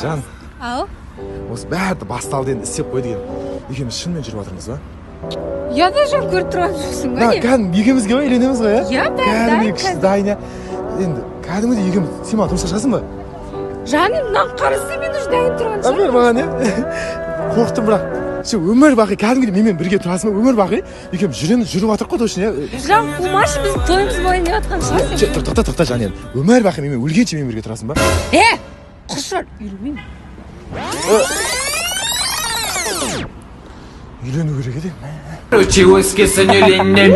Жан, ау осы бәрі басталды енді істеп қой деген. Екеуміз шынымен жүріп жатырмыз ба? ұяда жан көріп тұрған жоқсың ба? Кәдімгі екеумізге ғой үйленеміз ғой, иә? Иә, бәрі Кәдімгі дайын кіші дайын, иә. Енді кәдімгідей екеуміз, сен маған тұрмысқа шығасың ба? Жаным, мынаны қарасай мен уже дайын тұрған Бер шығармын. маған, иә? Қорықтым бірақ. Сен өмір бақи кәдімгідей менімен бірге тұрасың ба? Өмір бақи екеуміз жүреміз, жүріп жатырық қой точно, иә? Жан, қумашы біздің тойымыз болайын деп жатқан шығарсың. Тоқта жан енді. Өмір бақи менімен өлгенше менімен бірге тұрасың ба? Құшар, үйленбеймін. Үйлену керек еді. Училась кисанью ленин.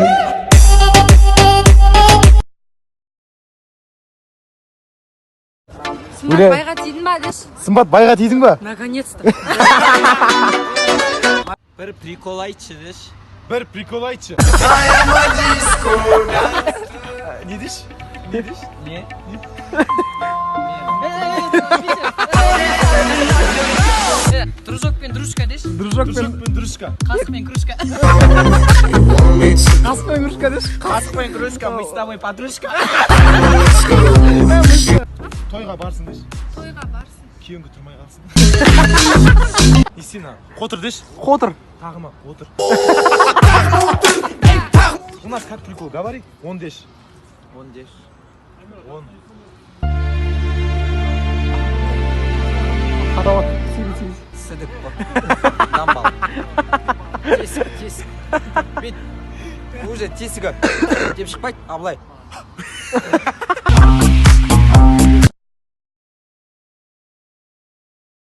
Сымбат байға тидің ба деші? Сымбат байға тидің ба? Наконец-то. Bir prikol айтшы деші. Бір прикол айтшы. Не деш? Не деші? Не? Дружок пен дружка деші. Дружок пен дружка. Қасық пен кружка. Қасық пен кружка деш? Қасық пен кружка, мы с тобой подружка. Тойға барсың деш? Тойға барсың. Күйеуіңе тұрмай қалсың. Истина, қотыр деш? Қотыр. Тағыма, қотыр. У нас как прикол, говори, 10 деш. 10 деш. 10. Қадауат, сири. Сыдық ба. Дамбал. Тесік. Бет. Уже тесігі деп шықпайды, абылай.